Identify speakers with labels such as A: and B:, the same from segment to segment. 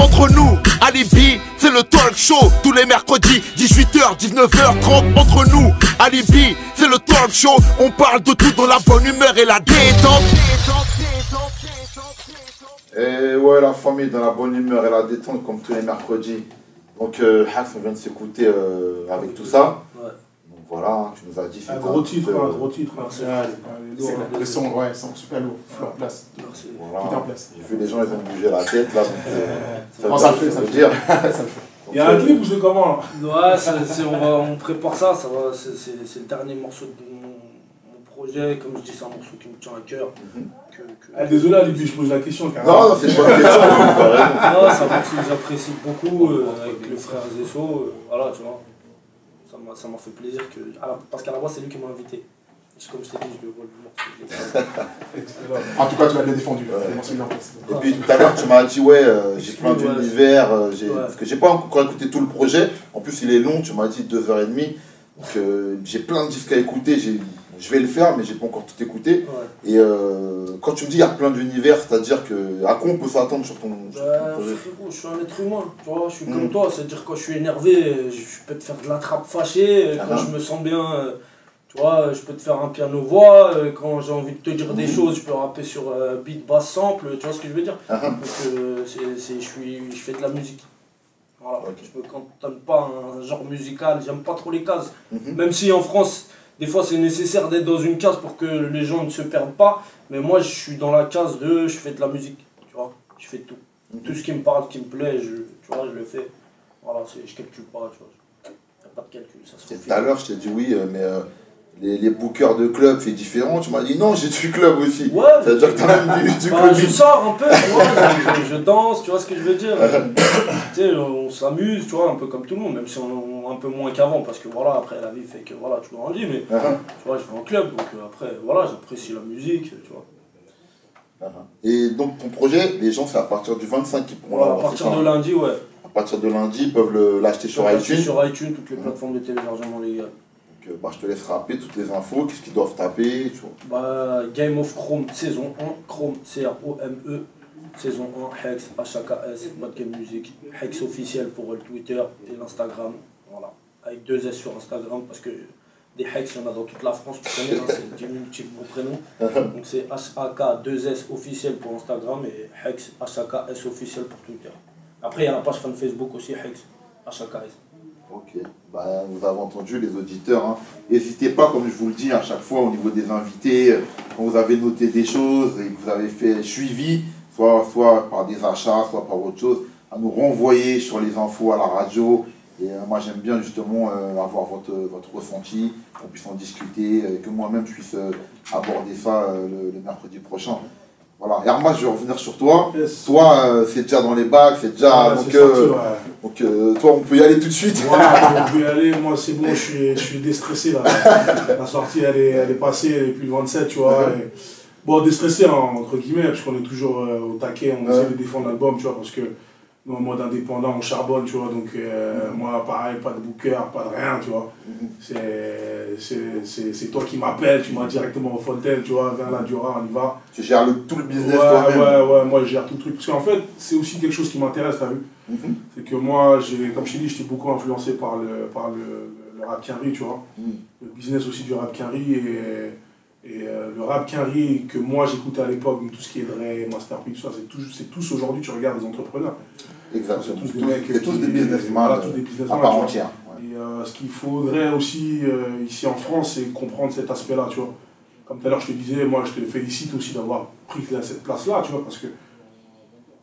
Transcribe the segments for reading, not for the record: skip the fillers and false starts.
A: Entre nous, Alibi, c'est le talk show. Tous les mercredis, 18h, 19h30. Entre nous, Alibi, c'est le talk show. On parle de tout dans la bonne humeur et la détente.
B: Et ouais, la famille dans la bonne humeur et la détente comme tous les mercredis. Donc, Hax, on vient de s'écouter avec tout ça.
C: Ouais.
B: Donc voilà, tu nous as dit.
D: Un gros titre,
C: hein.
D: Les sons, ouais, sont super lourds. En place.
C: Merci.
B: Voilà.
D: Tout en place.
B: J'ai vu les gens, ils ont bougé la tête là. Donc,
D: Ça le fait, ça le
B: dire.
D: fait. Il y a un clip ou c'est comment?
C: Ouais, on prépare ça, c'est le dernier morceau de mon projet. Comme je dis, c'est un morceau qui me tient à cœur.
D: Désolé, Alibi, je pose la question.
B: Non, c'est pas une question.
C: Non, c'est un morceau que j'apprécie beaucoup avec le frère Zesso. Voilà, tu vois. Ça m'a fait plaisir parce qu'à la base, c'est lui qui m'a invité. Comme je t'ai dit, je le vois le morceau.
D: En tout cas, tu l'as bien défendu.
B: Et puis tout à l'heure, tu m'as dit, ouais, j'ai plein d'univers. Parce que j'ai pas encore écouté tout le projet. En plus, il est long, tu m'as dit 2h30. Donc j'ai plein de disques à écouter. Je vais le faire, mais j'ai pas encore tout écouté. Ouais. Et quand tu me dis qu'il y a plein d'univers, c'est-à-dire que à quoi on peut s'attendre sur ton projet?
C: Je suis un être humain, tu vois, je suis comme toi, c'est-à-dire quand je suis énervé, je peux te faire de la trappe fâchée, quand je me sens bien, tu vois, je peux te faire un piano-voix, quand j'ai envie de te dire des choses, je peux rapper sur beat, basse, sample, tu vois ce que je veux dire? Donc je fais de la musique. Voilà, je me cantonne pas un genre musical, j'aime pas trop les cases, même si en France, des fois c'est nécessaire d'être dans une case pour que les gens ne se perdent pas, mais moi je suis dans la case de je fais de la musique, tu vois, je fais tout. Tout ce qui me parle, qui me plaît, tu vois, je le fais. Voilà, je calcule pas, tu vois. Il n'y a pas de calcul, ça se fait.
B: Tout à l'heure je t'ai dit oui, mais les bookers de club c'est différent, tu m'as dit non, j'ai du club aussi.
C: Ouais,
B: ça veut dire que t'as même du club.
C: Je sors un peu, tu vois, je danse, tu vois ce que je veux dire. Tu sais, on s'amuse, tu vois, un peu comme tout le monde, même si on un peu moins qu'avant, parce que voilà, après la vie fait que voilà, tu grandis, mais tu vois, je vais en club, donc après, voilà, j'apprécie la musique, tu vois.
B: Et donc ton projet, les gens c'est à partir du 25 qui pourront
C: l'avoir. À partir de lundi, ouais.
B: À partir de lundi, ils peuvent l'acheter sur iTunes.
C: Sur iTunes, toutes les plateformes de téléchargement légal.
B: Donc je te laisse rappeler toutes les infos, qu'est-ce qu'ils doivent taper, tu vois.
C: Game of Chrome saison 1, Chrome C-R-O-M-E, saison 1, Hex, H-A-K-S, Mad Game Music, Hex officiel pour le Twitter et l'Instagram, voilà. Avec 2 S sur Instagram parce que des Hex, il y en a dans toute la France, tu connais, c'est le diminutif de mon prénom. Donc c'est H-A-K-2-S officiel pour Instagram et Hex, H-A-K-S officiel pour Twitter. Après, il y a la page fan Facebook aussi, Hex, H-A-K-S.
B: Ok, bah, vous avez entendu les auditeurs. N'hésitez pas, comme je vous le dis à chaque fois au niveau des invités, quand vous avez noté des choses et que vous avez fait suivi, soit par des achats, soit par autre chose, à nous renvoyer sur les infos à la radio. Et moi j'aime bien justement avoir votre ressenti, qu'on puisse en discuter, que moi-même je puisse aborder ça le mercredi prochain. Voilà, et Arma, je vais revenir sur toi. Yes. Toi, c'est déjà dans les bacs, c'est déjà. Donc, toi, on peut y aller tout de suite.
D: Voilà, on peut y aller. Moi, c'est bon, je suis déstressé là. La sortie, elle est passée depuis le 27, tu vois. Et, bon, déstressé, entre guillemets, parce qu'on est toujours au taquet, on essaie de défendre l'album, tu vois, parce que nous, en mode indépendant, on charbonne, tu vois. Donc, moi, pareil, pas de booker, pas de rien, tu vois. C'est toi qui m'appelles, tu m'as directement au Fontaine, tu vois, viens là, Diora, on y va.
B: Tu gères tout le business
D: toi-même. Ouais, moi je gère tout le truc. Parce qu'en fait, c'est aussi quelque chose qui m'intéresse, t'as vu. C'est que moi, comme je t'ai dit, j'étais beaucoup influencé par le rap Quinry, tu vois. Le business aussi du rap Quinry et le rap Quinry que moi j'écoutais à l'époque, tout ce qui est Dre, Master P, tout ça, c'est tous aujourd'hui, tu regardes des entrepreneurs.
B: Exactement.
D: C'est tous des mecs.
B: C'est tous des businessmen à part entière.
D: Et ce qu'il faudrait aussi ici en France, c'est comprendre cet aspect-là, tu vois. Comme tout à l'heure je te disais, moi je te félicite aussi d'avoir pris cette place-là, tu vois, parce que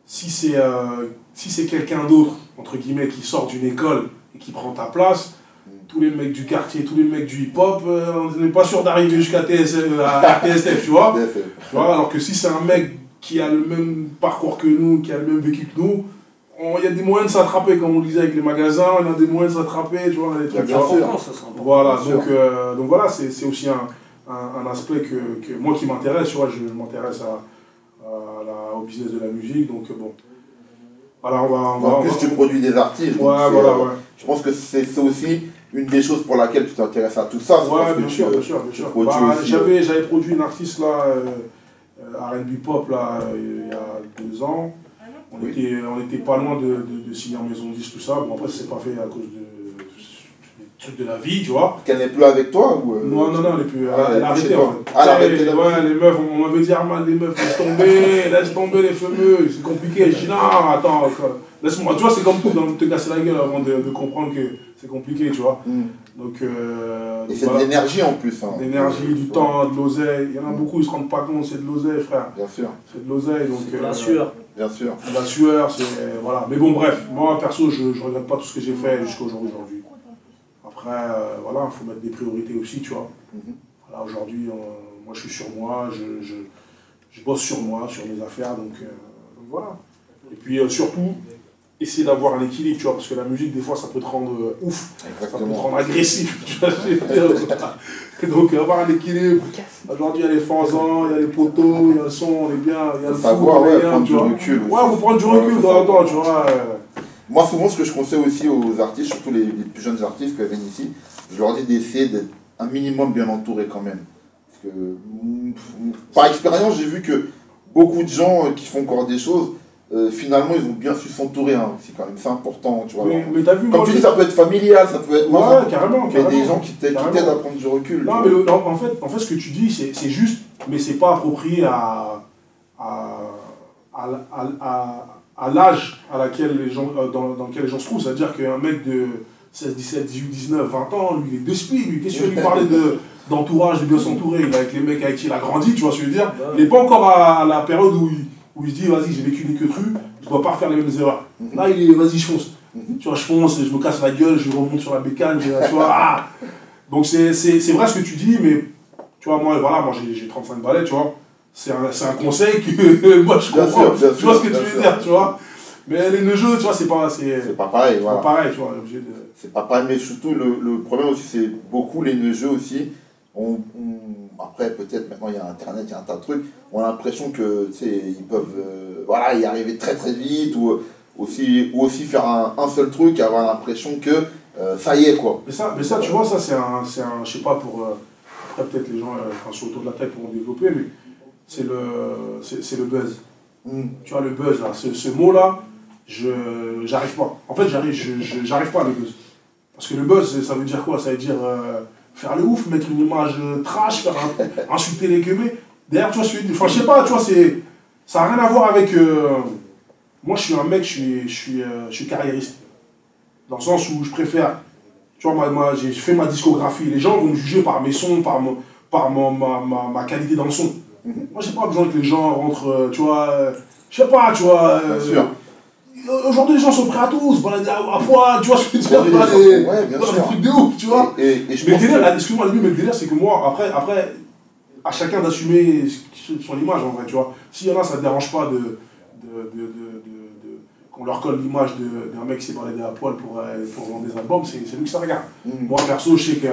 D: si c'est quelqu'un d'autre, entre guillemets, qui sort d'une école et qui prend ta place, tous les mecs du quartier, tous les mecs du hip-hop, on n'est pas sûr d'arriver jusqu'à TSF, tu vois. Alors que si c'est un mec qui a le même parcours que nous, qui a le même vécu que nous, il y a des moyens de s'attraper, comme on disait avec les magasins, on a des moyens de s'attraper, tu vois, des trucs. Voilà, donc voilà, c'est aussi un aspect que moi qui m'intéresse, tu vois, je m'intéresse au business de la musique, donc bon. Voilà,
B: en plus, tu produis des artistes. Je pense que c'est aussi une des choses pour laquelle tu t'intéresses à tout ça.
D: Ouais, bien sûr. J'avais produit une artiste là, R&B pop là, il y a 2 ans. On était pas loin de signer en maison de disque, tout ça. Bon, après, ça s'est pas fait à cause de trucs de la vie, tu vois.
B: Qu'elle n'est plus avec toi ou
D: Non, elle est plus. Elle a arrêté,
B: en fait. Elle a arrêté.
D: Ouais, les meufs, on m'avait dit, Armand, les meufs, laisse tomber les fameux, c'est compliqué. Je dis, non, attends, laisse-moi. Tu vois, c'est comme tout, te casser la gueule avant de comprendre que c'est compliqué, tu vois. Donc,
B: et c'est de l'énergie en plus. Hein.
D: D'énergie, du temps, de l'oseille. Il y en a beaucoup, ils se rendent pas compte, c'est de l'oseille, frère.
B: Bien sûr.
D: C'est de l'oseille, donc.
C: La sueur.
B: Bien sûr.
D: La sueur, c'est. Voilà. Mais bon, bref, moi, perso, je regrette pas tout ce que j'ai fait jusqu'à aujourd'hui. Après, voilà, il faut mettre des priorités aussi, tu vois. Voilà, aujourd'hui, moi, je suis sur moi, je bosse sur moi, sur mes affaires, donc voilà. Et puis, surtout, essayer d'avoir un équilibre, tu vois, parce que la musique, des fois, ça peut te rendre ouf,
B: exactement.
D: ça peut te rendre agressif, tu vois. Donc, avoir un équilibre. Aujourd'hui, il y a les fanzans, il y a les poteaux, il y a le son, on est bien, il y a le foot,
B: savoir,
D: on est bien,
B: prendre
D: tu
B: du
D: vois.
B: recul.
D: Ouais, faut prendre du recul dans le temps, tu vois.
B: Moi, souvent, ce que je conseille aussi aux artistes, surtout les plus jeunes artistes qui viennent ici, je leur dis d'essayer d'être un minimum bien entouré quand même. Parce que, par expérience, j'ai vu que beaucoup de gens qui font encore des choses, finalement, ils ont bien su s'entourer. Hein. C'est quand même important, tu vois.
D: Mais t'as vu,
B: comme tu dis, ça peut être familial, ça peut être...
D: Ouais, carrément.
B: Mais des gens qui t'aident à prendre du recul.
D: Non, mais en fait, ce que tu dis, c'est juste, mais c'est pas approprié à l'âge dans lequel les gens se trouvent. C'est-à-dire qu'un mec de 16, 17, 18, 19, 20 ans, lui, il est d'esprit. Lui, qu'est-ce que tu veux lui parler d'entourage, de bien s'entourer? Il est avec les mecs avec qui il a grandi, tu vois ce que je veux dire. Il n'est pas encore à la période où il se dit, vas-y, j'ai vécu des queutrues, je ne dois pas refaire les mêmes erreurs. Là, il est, vas-y, je fonce. Tu vois, je fonce, je me casse la gueule, je remonte sur la bécane, tu vois. Ah. Donc, c'est vrai ce que tu dis, mais tu vois, moi j'ai 35 balais, tu vois. C'est un conseil que moi je comprends. Tu vois ce que tu veux dire, tu vois. Mais les jeux, tu vois, c'est pas
B: pareil, voilà.
D: C'est pas pareil, tu vois.
B: C'est pas pareil, mais surtout le problème aussi, c'est beaucoup les jeux aussi. Après, peut-être maintenant il y a Internet, il y a un tas de trucs. On a l'impression que ils peuvent y arriver très très vite ou aussi faire un seul truc et avoir l'impression que ça y est quoi.
D: Mais ça tu vois, ça c'est un je sais pas pour. Après, peut-être les gens sur autour de la tête pourront développer, mais c'est le buzz. Tu vois, le buzz, là, ce mot-là, j'arrive pas. En fait, j'arrive pas à le buzz. Parce que le buzz, ça veut dire quoi? Ça veut dire faire le ouf, mettre une image trash, insulter les queumés. D'ailleurs, tu vois, je sais pas, tu vois, ça n'a rien à voir avec... moi, je suis un mec, je suis carriériste. Dans le sens où je préfère... Tu vois, moi j'ai fait ma discographie. Les gens vont me juger par mes sons, par ma qualité dans le son. Moi, j'ai pas besoin que les gens rentrent, tu vois, je sais pas, tu vois.
B: Bien sûr.
D: Aujourd'hui, les gens sont prêts à tout, se balader à poil, tu vois, je veux dire, des trucs de ouf, tu vois.
B: Et
D: mais le délire, excuse-moi, mais le délire, c'est que moi, après, à chacun d'assumer son image, en vrai, tu vois. S'il y en a, ça ne dérange pas qu'on leur colle l'image d'un mec qui s'est baladé à poil pour vendre des albums, c'est lui que ça regarde. Moi, perso, je sais que...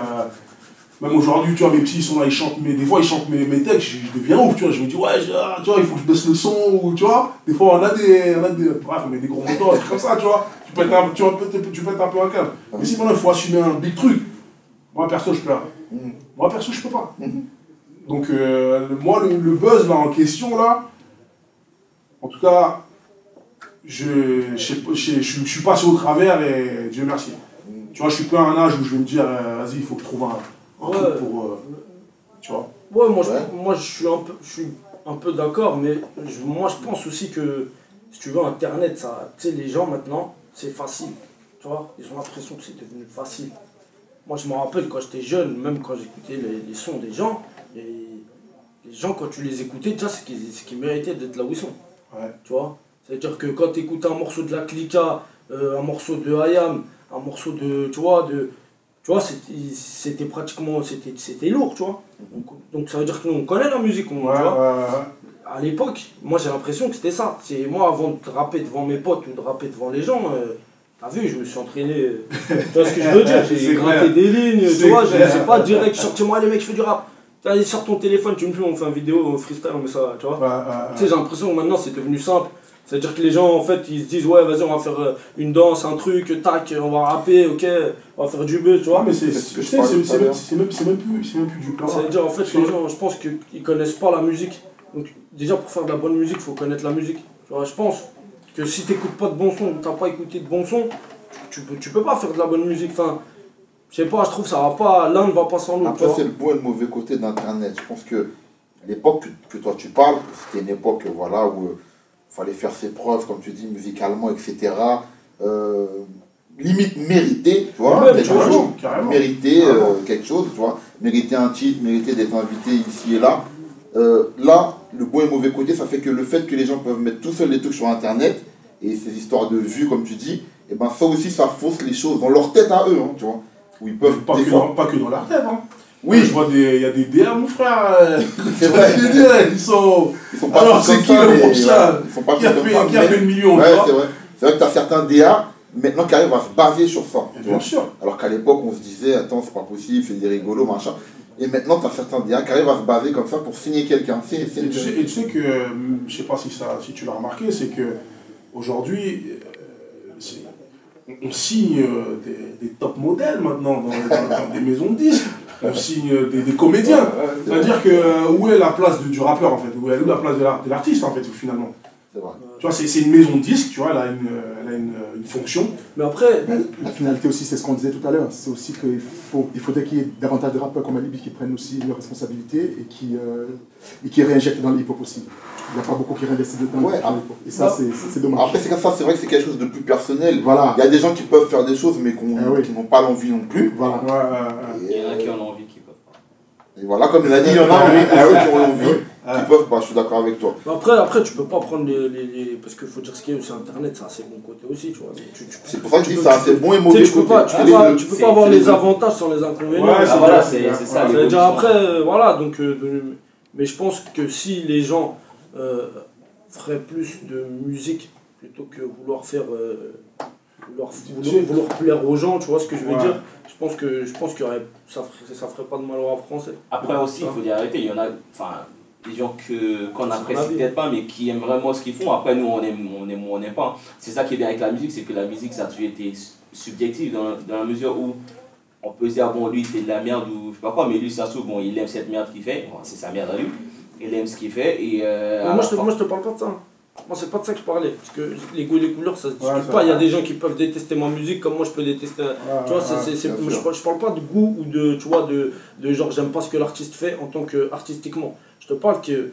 D: Même aujourd'hui, tu vois, mes petits, ils sont là, ils chantent, des fois ils chantent mes textes, je deviens ouf, tu vois, je me dis, ouais, tu vois, il faut que je baisse le son, ou tu vois, des fois on a des bref, on met des gros moteurs, comme ça, tu vois, tu pètes un peu un câble. Mais si maintenant il faut assumer un big truc, moi perso, je peux pas. Moi perso, je peux pas. Donc, moi, le buzz là en question, là, en tout cas, je suis passé au travers et Dieu merci. Tu vois, je suis pas à un âge où je vais me dire, vas-y, il faut que je trouve un truc pour. Tu vois.
C: Ouais, moi je suis un peu d'accord, mais moi je pense aussi que, si tu veux, Internet, ça, tu sais, les gens maintenant, c'est facile. Tu vois, ils ont l'impression que c'est devenu facile. Moi je me rappelle quand j'étais jeune, même quand j'écoutais les sons des gens, les gens quand tu les écoutais, déjà c'est qu'ils méritaient d'être là où ils sont.
D: Ouais.
C: Tu vois, c'est-à-dire que quand tu écoutes un morceau de la Clica, un morceau de IAM, un morceau de, tu vois, c'était pratiquement, c'était lourd, tu vois. Donc ça veut dire que nous on connaît la musique, tu vois. À l'époque, moi j'ai l'impression que c'était ça. C'est moi avant de rapper devant mes potes ou de rapper devant les gens, t'as vu, je me suis entraîné. Tu vois ce que je veux dire? J'ai gratté des lignes, tu vois, j'ai pas direct sorti moi les mecs je fais du rap. Allez, sors ton téléphone, tu me filmes, on fait une vidéo freestyle, on met ça, tu vois. Tu sais, j'ai l'impression que maintenant c'est devenu simple. C'est-à-dire que les gens, en fait, ils se disent, ouais, vas-y, on va faire une danse, un truc, tac, on va rapper, ok, on va faire du buzz, tu vois.
D: Mais c'est même plus du plan.
C: C'est-à-dire, en fait, que les gens, je pense qu'ils connaissent pas la musique. Donc, déjà, pour faire de la bonne musique, il faut connaître la musique. Tu vois, je pense. que si t'écoutes pas de bon son ou t'as pas écouté de bon son, tu peux pas faire de la bonne musique. Enfin, je sais pas, je trouve que ça va pas, l'un ne va pas sans l'autre.
B: Après, c'est le bon et le mauvais côté d'Internet. Je pense que l'époque que toi tu parles, c'était une époque voilà, où il fallait faire ses preuves, comme tu dis, musicalement, etc. Limite mériter, tu vois, mériter quelque chose, tu vois, mériter un titre, mériter d'être invité ici et là. Là, le bon et mauvais côté, ça fait que le fait que les gens peuvent mettre tout seuls les trucs sur Internet, et ces histoires de vues, comme tu dis, et ben ça aussi, ça fausse les choses dans leur tête à eux, hein, tu vois. Où ils peuvent
D: pas que dans leur tête, hein.
B: Oui.
D: Je vois il y a des DA, mon frère.
B: C'est vrai.
D: Ils sont pas
B: alors,
D: c'est qui le prochain
B: qui
D: a fait le million,
B: ouais, c'est vrai. C'est vrai que tu as certains DA maintenant qui arrivent à se baser sur ça.
D: Bien sûr.
B: Alors qu'à l'époque, on se disait, attends, c'est pas possible, c'est des rigolos, machin. Et maintenant, tu as certains DA qui arrivent à se baser comme ça pour signer quelqu'un.
D: Et tu sais que, je sais pas si tu l'as remarqué, c'est que aujourd'hui, on signe des top modèles maintenant dans des maisons de disques. On signe des comédiens. C'est-à-dire que où est la place du rappeur en fait? Où est la place de l'artiste en fait finalement?
B: C'est vrai.
D: Tu vois, c'est une maison de disques, tu vois, elle a une fonction.
C: Mais après...
E: La finalité aussi, c'est ce qu'on disait tout à l'heure, c'est aussi qu'il faudrait qu'il y ait davantage de rappeurs comme Alibi qui prennent aussi leurs responsabilités et qui réinjectent dans l'hip-hop aussi. Il n'y a pas beaucoup qui réinvestissent dedans.
B: Ouais,
E: et ça, c'est dommage.
B: Après, c'est vrai que c'est quelque chose de plus personnel.
E: Voilà.
B: Il y a des gens qui peuvent faire des choses, mais qui n'ont pas l'envie non plus.
E: Voilà.
F: Il y en a qui en ont envie, qui peuvent pas.
B: Et voilà, comme il a dit, il y en a qui ont l'envie. Qui peuvent pas, je suis d'accord avec toi.
C: Après, tu peux pas prendre les... Parce qu'il faut dire ce qu'il y a sur Internet, ça a ses bons côtés aussi, tu vois.
B: C'est pour ça que je dis ça, c'est bon et mauvais côté.
C: Tu peux pas avoir les avantages sans les inconvénients.
F: Ouais, voilà, c'est ça.
C: Déjà après, voilà, donc... mais je pense que si les gens feraient plus de musique, plutôt que vouloir faire... vouloir plaire aux gens, tu vois ce que je veux dire. Je pense que ça ferait pas de mal au rap français.
F: Après aussi, il faut dire la vérité, il y en a... des gens qu'on apprécie peut-être pas, mais qui aiment vraiment ce qu'ils font. Après, nous, on aime ou on n'aime pas. C'est ça qui est bien avec la musique, c'est que la musique, ça a toujours été subjectif dans la mesure où on peut se dire, bon, lui, il fait de la merde ou je sais pas quoi, mais lui, ça se trouve, bon, il aime cette merde qu'il fait. Bon, c'est sa merde à lui. Il aime ce qu'il fait. Et
C: moi, je te parle pas de ça. Moi, c'est pas de ça que je parlais. Parce que les goûts et les couleurs, ça se discute pas. Il y a des gens qui peuvent détester ma musique comme moi, je peux détester. Tu vois, je parle pas de goût ou de, tu vois, de genre, j'aime pas ce que l'artiste fait en tant qu'artistiquement. Je te parle que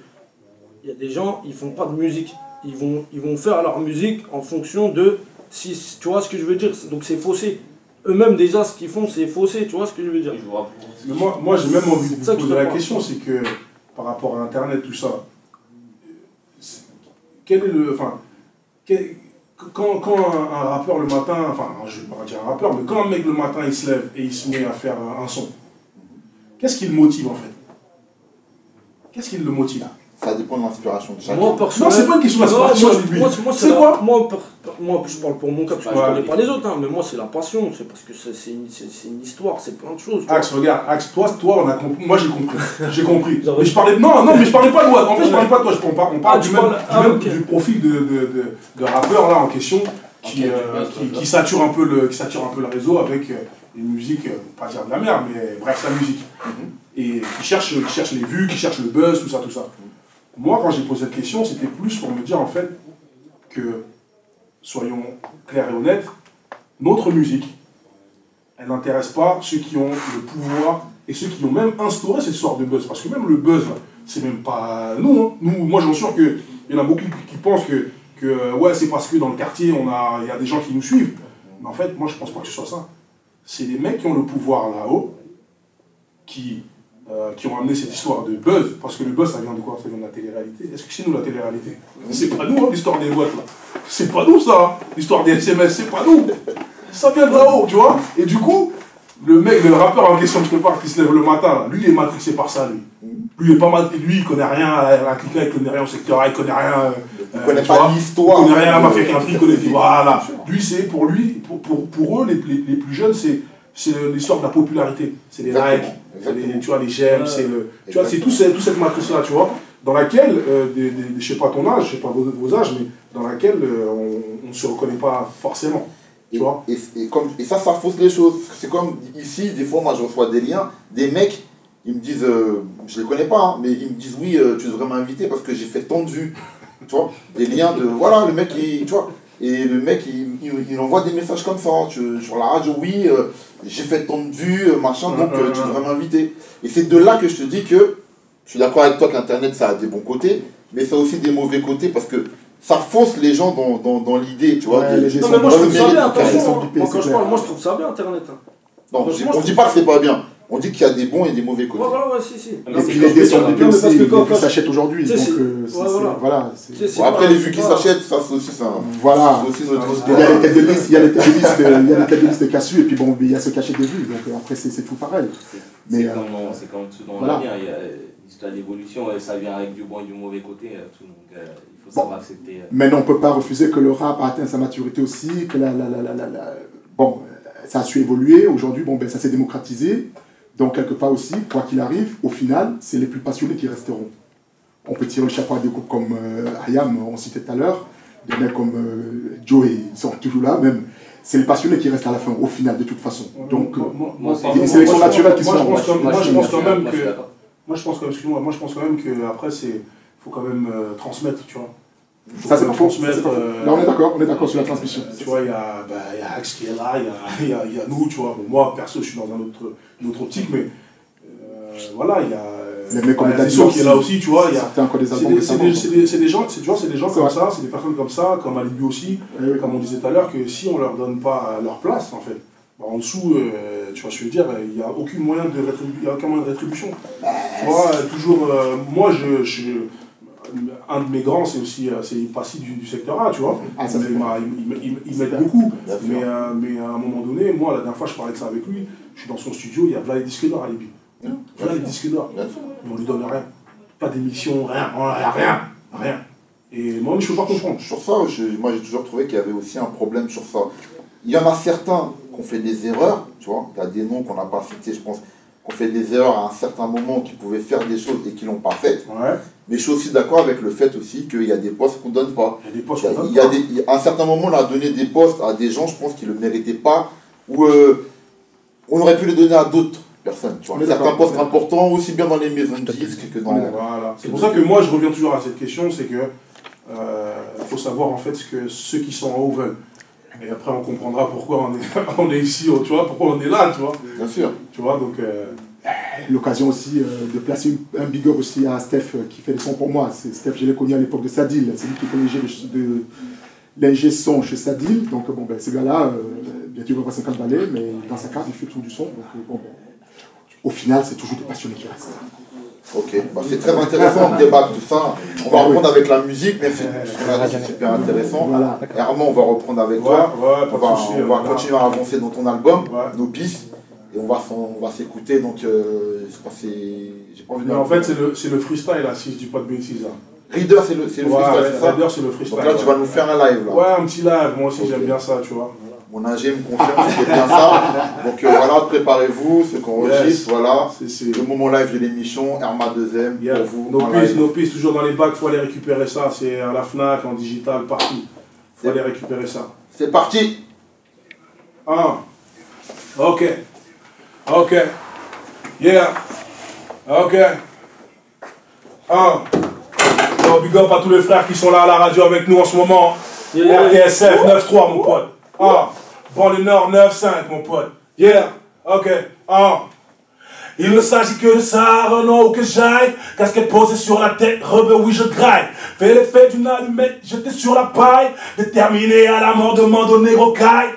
C: il y a des gens, ils font pas de musique. Ils vont faire leur musique en fonction de si, tu vois ce que je veux dire. Donc c'est faussé. Eux-mêmes déjà ce qu'ils font c'est faussé, tu vois ce que je veux dire.
D: Mais moi j'ai même envie de vous poser la question, c'est que par rapport à Internet, tout ça, quel est le... Enfin, quand un rappeur le matin, enfin je vais pas dire un rappeur, mais quand un mec le matin il se lève et il se met à faire un son, qu'est-ce qui le motive en fait? Qu'est-ce qui le motive?
B: Ça dépend de l'inspiration de chacun.
C: Moi, personnellement,
D: non, c'est pas une question d'inspiration.
C: C'est quoi? Moi, je parle pour mon cas, parce que je connais pas les autres, hein, mais moi, c'est la passion. C'est parce que c'est une histoire, c'est plein de choses.
D: Axe, regarde, Axe, toi, on a compris. Moi, j'ai compris. J'ai compris. Mais je parlais... Non, mais je parlais pas de moi. En fait, je parlais pas de toi. On parle du profil de rappeur, là, en question, qui sature un peu le réseau avec une musique, pas dire de la merde, mais bref, sa musique. Et qui cherche les vues, qui cherche le buzz, tout ça. Moi, quand j'ai posé cette question, c'était plus pour me dire en fait que, soyons clairs et honnêtes, notre musique, elle n'intéresse pas ceux qui ont le pouvoir et ceux qui ont même instauré cette sorte de buzz. Parce que même le buzz, c'est même pas nous. Hein. Moi, j'en suis sûr qu'il y en a beaucoup qui pensent que ouais, c'est parce que dans le quartier, il y a des gens qui nous suivent. Mais en fait, moi, je pense pas que ce soit ça. C'est des mecs qui ont le pouvoir là-haut, qui ont amené cette histoire de buzz, parce que le buzz ça vient de quoi? Ça vient de la télé-réalité. Est-ce que c'est nous la télé-réalité? C'est pas nous, hein, l'histoire des boîtes là. C'est pas nous ça, hein. L'histoire des SMS, c'est pas nous. Ça vient de là-haut, tu vois. Et du coup, le rappeur en question, je te parle, qui se lève le matin, là, lui il est matrixé par ça, lui. Lui il connaît rien à la clica, il connaît rien au secteur A, il connaît rien.
B: Il connaît pas l'histoire.
D: Il connaît rien à la mafia qu'un flic connaît. Voilà. Lui, c'est pour eux, les plus jeunes, c'est l'histoire de la popularité. C'est les likes, tu vois, les j'aime, tu vois, c'est toute cette matrice-là, tu vois, dans laquelle, je sais pas ton âge, je sais pas vos âges, mais dans laquelle on ne se reconnaît pas forcément, tu vois.
B: Et ça fausse les choses. C'est comme ici, des fois, moi, je reçois des liens, des mecs, ils me disent, je les connais pas, hein, mais ils me disent, oui, tu devrais m'inviter parce que j'ai fait tant de vues. Tu vois, des liens de, voilà, le mec, tu vois, et le mec, il envoie des messages comme ça, sur la radio, oui, j'ai fait tant de vues, machin, donc tu devrais m'inviter. Et c'est de là que je te dis que, je suis d'accord avec toi qu'Internet, ça a des bons côtés, mais ça a aussi des mauvais côtés, parce que ça fausse les gens dans l'idée, tu vois.
E: Ouais,
C: Non, mais moi je trouve ça bien, attention. Moi quand je parle, moi je trouve ça bien Internet.
B: Non, on dit pas que c'est pas bien. On dit qu'il y a des bons et des mauvais côtés.
C: Ouais, si.
E: Et puis les dés sont bipés aussi, les vues s'achètent aujourd'hui. Donc voilà.
B: Après les vues qui s'achètent, ça c'est aussi ça.
E: Voilà. Il y a les têtes de liste, il y a les têtes de liste cassées, et puis bon, il y a ceux qui achètent des vues. Donc après c'est tout pareil.
F: C'est comme tout dans la vie, il y a l'histoire d'évolution, ça vient avec du bon et du mauvais côté, tout. Donc il faut savoir accepter.
E: Mais on ne peut pas refuser que le rap a atteint sa maturité aussi, que bon, ça a su évoluer. Aujourd'hui, bon, ben, ça s'est démocratisé. Donc, quelque part aussi, quoi qu'il arrive, au final, c'est les plus passionnés qui resteront. On peut tirer le chapeau à des groupes comme Ayam, on citait tout à l'heure, des mecs comme Joe, ils sont toujours là, même. C'est les passionnés qui restent à la fin, au final, de toute façon. Donc, il y a une sélection naturelle qui se fait.
D: Moi, je pense quand même que, après, il faut quand même transmettre, tu vois.
E: Ça, c'est pas faux. Là, on est d'accord sur la transmission.
D: Tu vois, il y a Axe qui est là, il y a nous, tu vois. Bon, moi, perso, je suis dans une autre optique, mais voilà, il y a. C'est sûr qui est là aussi, tu vois. C'est des gens comme ça, c'est des personnes comme ça, comme Alibi aussi, comme on disait tout à l'heure, que si on leur donne pas leur place, en fait, en dessous, tu vois ce que je veux dire, il n'y a aucun moyen de rétribution. Tu vois, toujours, moi, un de mes grands, c'est aussi Passy du secteur A, tu vois. Il m'aide beaucoup. Mais à un moment donné, moi, la dernière fois, je parlais de ça avec lui, je suis dans son studio, il y a Vlad et Disque d'Or à Alibi. Vlad et Disque d'Or. Mais on lui donne rien. Pas d'émission, rien. Et moi, je ne peux pas comprendre.
B: Sur ça, moi, j'ai toujours trouvé qu'il y avait aussi un problème sur ça. Il y en a certains qui ont fait des erreurs, tu vois. Il y a des noms qu'on n'a pas cités, je pense, qui ont fait des erreurs à un certain moment, qui pouvaient faire des choses et qui ne l'ont pas faites.
D: Ouais.
B: Mais je suis aussi d'accord avec le fait aussi qu'il y a des postes qu'on ne donne pas.
D: Il y a des postes qu'on donne pas.
B: À un certain moment, on a donné des postes à des gens, je pense, qui ne le méritaient pas, ou on aurait pu les donner à d'autres personnes. Tu vois. Certains postes importants, aussi bien dans les maisons de disques que dans les...
D: Voilà. C'est pour ça que moi, je reviens toujours à cette question, c'est que faut savoir en fait ce que ceux qui sont en haut veulent. Et après, on comprendra pourquoi on est ici, tu vois, pourquoi on est là, tu vois.
B: Bien sûr.
D: Tu vois, donc...
E: L'occasion aussi de placer un big up aussi à Steph qui fait le son pour moi. Steph, je l'ai connu à l'époque de Sadil. C'est lui qui était l'ingé son chez Sadil. Donc bon, ben, ce gars-là, bientôt il va passer 50 balais, mais dans sa carte, il fait tout du son. Donc bon, ben, au final, c'est toujours des passionnés qui restent.
B: Ok, c'est très intéressant de débattre tout ça. On va reprendre avec la musique, mais c'est super intéressant.
E: Voilà.
B: Et Armand, on va reprendre avec toi. On va continuer à avancer dans ton album, nos pistes. Et on va s'écouter, donc j'ai pas envie de...
D: Mais en fait, c'est le freestyle, là, si je dis pas de bêtises.
B: Reader, c'est le freestyle, c'est ça?
D: Reader, c'est le freestyle.
B: Donc là, tu vas nous faire un live, là.
D: Ouais, un petit live, moi aussi j'aime bien ça, tu vois.
B: Mon ingé me confirme que c'est bien ça. Donc voilà, préparez-vous, ce qu'on enregistre, voilà. C'est le moment live de l'émission, Herma 2M, pour vous.
D: Nos pistes, toujours dans les bacs, il faut aller récupérer ça. C'est à la FNAC, en digital, partout. Il faut aller récupérer ça.
B: C'est parti.
D: Ok. Yeah. Ok. Yo, big up à tous les frères qui sont là à la radio avec nous en ce moment. RTSF 9-3, mon pote. Banlieue Nord 9-5, mon pote. Yeah. Ok. Il ne s'agit que de ça, Renault, où que j'aille. Casquette posée sur la tête, rebeu, oui je graille. Fais l'effet d'une allumette, j'étais sur la paille. Déterminé à la mort, demande au négro caille.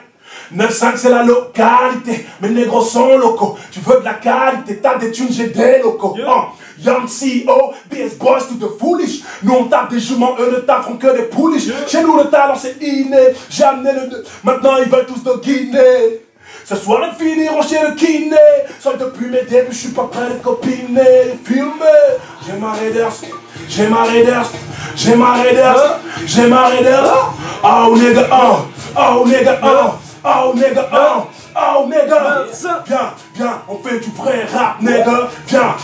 D: 9-5 c'est la localité, mes négros sont locaux. Tu veux de la qualité, t'as des thunes, j'ai des locaux. Young CEO, BS Boys to the foolish. Nous on tape des juments, eux ne taperont que des pouliches. Chez nous le talent c'est inné, j'ai amené le 2. Maintenant ils veulent tous de Guinée. Ce soir ils finiront chez le kiné. Seul depuis mes débuts, je suis pas prêt de copiner. Filmer, j'ai ma Raiders, j'ai ma Raiders, j'ai ma Raiders, j'ai ma Raiders. Oh nigga, oh nigga, oh nigga, oh nigga. Viens, on fait du vrai rap, nigga. Viens,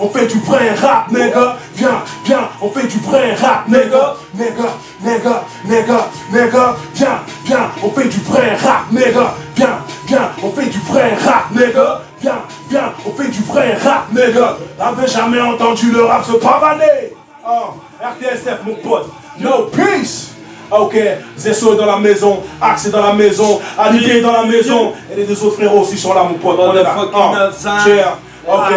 D: on fait du vrai rap, nigga. Viens, on fait du vrai rap, nigga. Nigga, viens, on fait du vrai rap, nigga. Viens, on fait du vrai rap, nigga. Viens, on fait du vrai rap, nigga. T'avais jamais entendu le rap se pavaner? RTSF, mon pote. no peace. Ok, Zesso est dans la maison, Axe est dans la maison, Ali est dans la maison, et les deux autres frérots aussi sont là, mon pote. On est là. Cheers. Ok.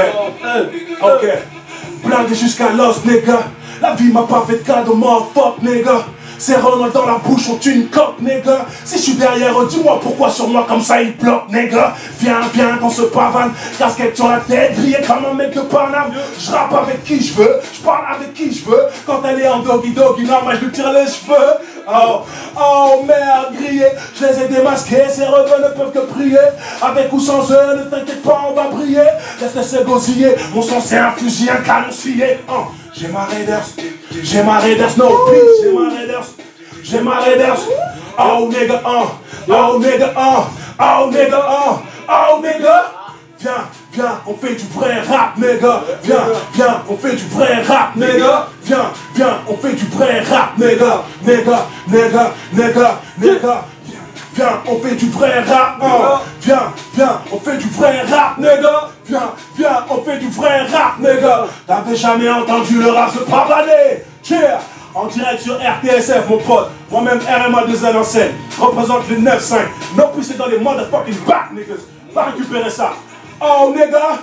D: Blindé jusqu'à l'os, nigga. La vie m'a pas fait de cadeau, motherfuck, nigga. C'est Ronald dans la bouche, on tue une coque, nigga. Si je suis derrière, dis-moi pourquoi sur moi comme ça il bloque, nigga. Viens qu'on se pavane, casquette sur la tête, briller comme un mec de Paname. Je rappe avec qui je veux, je parle avec qui je veux. Quand elle est en doggy, normal, je lui tire les cheveux. Oh merde, grillé, je les ai démasqués, ces rebelles ne peuvent que prier. Avec ou sans eux, ne t'inquiète pas, on va briller. Laisse-les gosiller, mon sang c'est un fusil, un canon scié. J'ai ma Raiders, no peace, j'ai ma Raiders. Oh nigga, oh nigga. Viens, on fait du vrai rap, nigga. Viens, on fait du vrai rap, nigga. Viens, on fait du vrai rap, nigga. Viens, on fait du vrai rap, Viens, on fait du vrai rap, nigga. Viens, on fait du vrai rap, nigga. T'avais jamais entendu le rap se pavaner. Cheers. En direct sur RTSF, mon pote. Moi-même, RMA 2N en scène. Représente le 9-5. No plus c'est dans les motherfucking back, niggas. Va récupérer ça. Oh, nigga.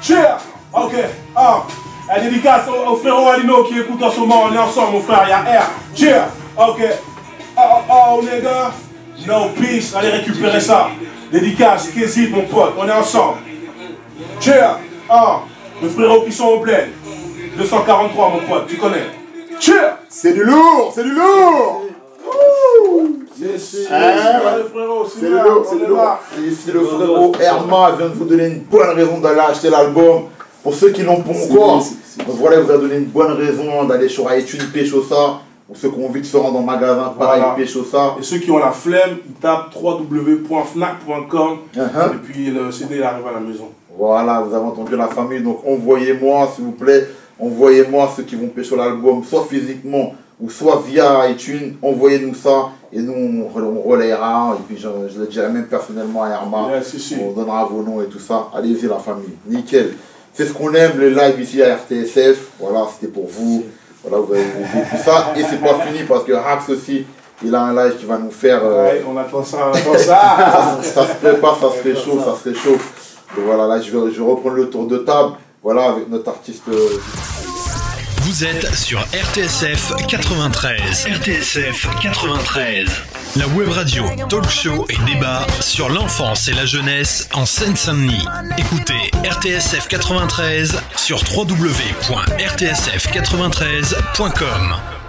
D: Cheers. Ok. La dédicace au frérot Alino qui écoute en ce moment. On est ensemble, mon frère. Y'a R. Cheers. Ok. Oh, nigga. No peace. Allez récupérer ça. Dédicace, qu'hésite, mon pote. On est ensemble. Cheers. Les frérots qui sont au bled. 243, mon pote, tu connais. Cheers.
E: C'est du lourd.
B: C'est du lourd. Et ici le frérot Herma vient de vous donner une bonne raison d'aller acheter l'album. Pour ceux qui l'ont pas encore, donc voilà, il vous a donné une bonne raison d'aller sur iTunes, pécho ça. Pour ceux qui ont envie de se rendre en magasin, pareil, pécho ça.
D: Et ceux qui ont la flemme, ils tapent www.fnac.com et puis le CD il arrive à la maison.
B: Voilà, vous avez entendu la famille, donc envoyez-moi s'il vous plaît. Envoyez-moi ceux qui vont pécho l'album, soit physiquement ou soit via iTunes. Envoyez-nous ça et nous on relayera. Et puis je le dirai même personnellement à Herma. On donnera vos noms et tout ça. Allez-y la famille, nickel. C'est ce qu'on aime, les lives ici à RTSF. Voilà, c'était pour vous. Voilà, vous avez vu tout ça. Et c'est pas fini parce que Rax aussi, il a un live qui va nous faire.
D: Ouais, on attend ça,
B: ça se prépare, ça se réchauffe, ça se réchauffe. Donc voilà, là je vais reprendre le tour de table. Voilà, avec notre artiste.
G: Vous êtes sur RTSF 93. RTSF 93. La web radio, talk show et débat sur l'enfance et la jeunesse en Seine-Saint-Denis. Écoutez RTSF 93 sur www.rtsf93.com.